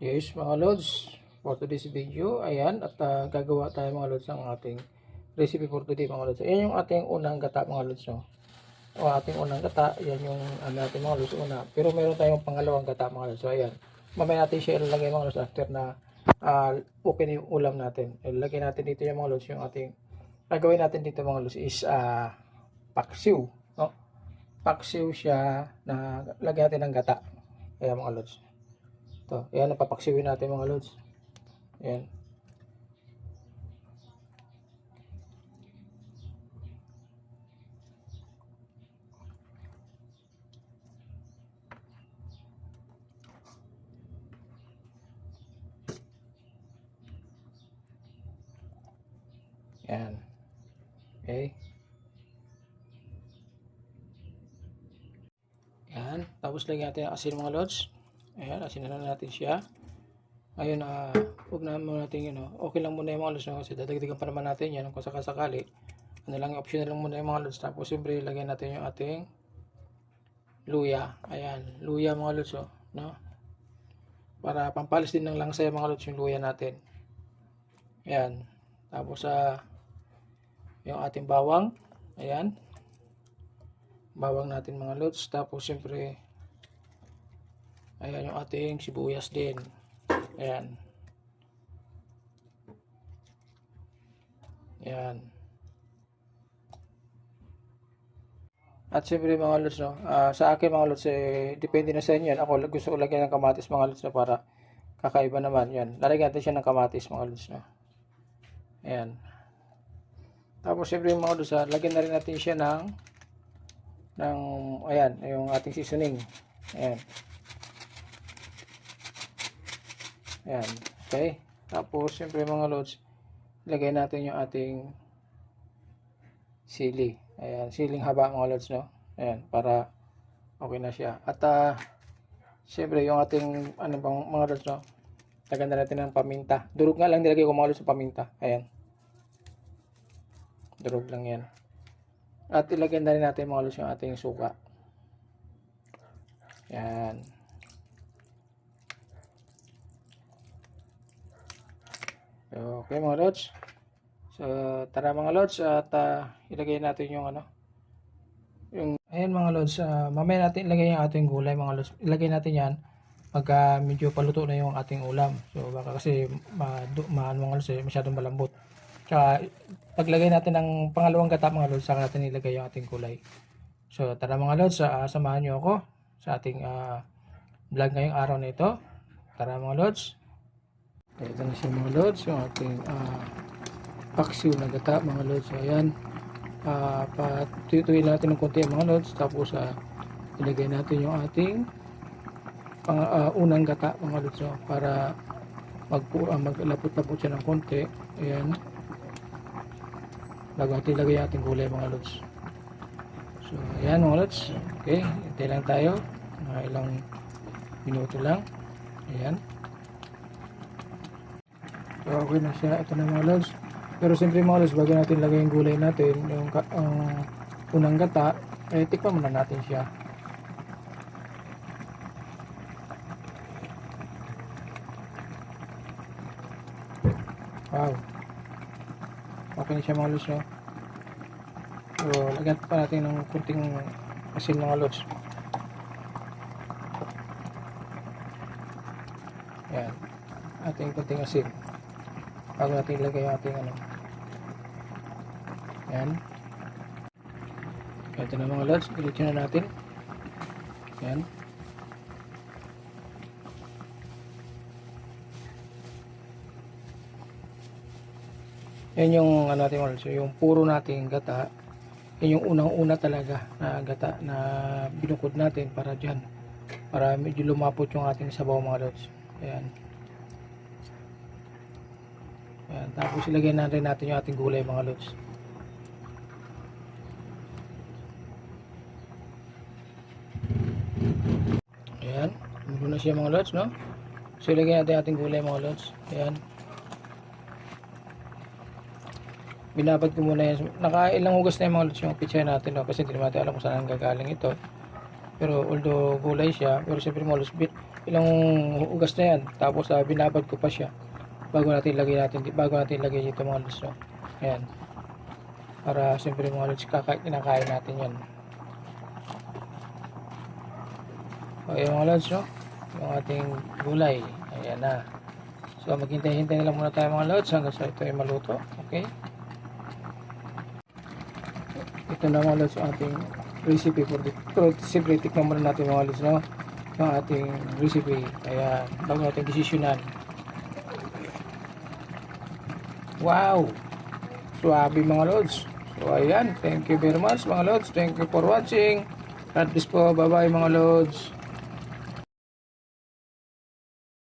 Yes mga lods, for today's video, ayan, at gagawa tayo mga lods ng ating recipe for today mga lods. Ayan yung ating unang gata mga lods, no? O ating unang gata, ayan yung natin mga lods una. Pero meron tayong pangalawang gata mga lods. So ayan, mamaya natin siya ilalagay mga lods after na okay na yung ulam natin. Ilalagay natin dito yung mga lods, yung ating gagawin natin dito mga lods is paksiw, no? Paksiw siya na lagyan natin ng gata. Ayan mga lods. Ito, ayan, napapaksiwin natin mga lods. Ayan. Ayan. Okay. Ayan. Tapos lagyan natin ang asin mga lods. Ayan, asin na natin siya. Ayun, huwag na muna natin yun, okay lang muna yung mga lods, no? Kasi dadagdagan pa naman natin yan kung sakasakali. Ano lang, optional lang muna yung mga lods. Tapos siyempre, lagyan natin yung ating luya. Ayan, luya mga lods, no? Para pampalis din ng langsa yung mga lods yung luya natin. Ayan. Tapos, yung ating bawang. Ayan. Bawang natin mga lods. Tapos, siyempre, ayan yung ating sibuyas din. Ayan. Ayan. At siyempre mga lods, no, sa akin mga lods, depende na sa inyo. Ako gusto ko lagyan ng kamatis mga lods, no, para kakaiba naman. Yan. Lalagyan natin siya ng kamatis mga lods, no. Ayan. Tapos siyempre mga lods, lagyan na rin natin siya ng ayan, yung ating seasoning. Ayan. Ayan. Okay. Tapos siyempre mga lods, lagay natin yung ating sili. Ayan, siling haba mga lods, no. Ayan, para okay na siya. At siyempre yung ating ano bang mga lods, no. Lagyan na natin ng paminta. Durog nga lang nilagay ko mga lods sa paminta. Ayan. Durog lang yan. At ilagay na rin natin mga lods yung ating suka. Ayan. Okay mga lods. So tara mga lods, at ilagay natin yung ayan mga lods, mamaya natin ilagay yung ating gulay mga lods. Ilagay natin yan pagka medyo paluto na yung ating ulam. So baka kasi mga lods, masyadong malambot. Tsaka paglagay natin ng pangalawang gata mga lods, saka natin ilagay yung ating gulay. So tara mga lods, samahan nyo ako sa ating vlog ngayong araw na ito. Tara mga lods. Ito na siya mga lods, yung ating paksiw na gata mga lods. So ayan, patuyuin natin ng konti mga lods. Tapos ilagay natin yung ating unang gata mga lods, para maglapot-lapot siya ng konti. Ayan, bago natin ilagay yung ating gulay mga lods. So ayan mga lods. Okay, hintay lang tayo mga ilang minuto lang. Ayan. So okay na siya. Ito na mga lods. Pero siyempre mga lods, bago natin lagay yung gulay natin, yung unang gata, tikman muna natin siya. Wow. Okay na siya mga lods, no? So lagyan pa natin ng kunting asin mga lods. Ayan. Ating kunting asin. Bago natin ilagay yung ating Ayan. Ito na mga lods, ilagyan na natin. Ayan. Yan yung natin mga lods, yung puro nating gata. Yan yung unang-una talaga na gata na binukod natin para dyan. Para medyo lumapot yung ating sabaw mga lods. Ayan. Ayan. Tapos ilagay na rin natin yung ating gulay mga lods. Ayan. Mulo na siya mga lods, no? So ilagay natin yung ating gulay mga lods. Ayan. Binabad ko muna yan. Nakailang hugas na yung mga lods yung pizza natin, no? Kasi hindi naman natin alam kung saan gagaling ito. Pero although gulay siya, pero siyempre mga lods, ilang ugas na yan. Tapos binabad ko pa siya bago natin ilagay dito mga lods, no? Ayan. Para siyempre mga lods, kinakain natin yan. Okay mga lods, no? Yung ating gulay. Ayan na. So maghintay-hintay na lang muna tayo mga lods hanggang sa ito ay maluto. Okay? Ito na mga lods ang ating recipe for the siyempre tikman muna natin mga lods, no? Yung ating recipe. Ayan. Bago natin desisyonan. Wow! Suabe mga lods. So ayan. Thank you very much mga lods. Thank you for watching. God bless po. Bye bye mga lods.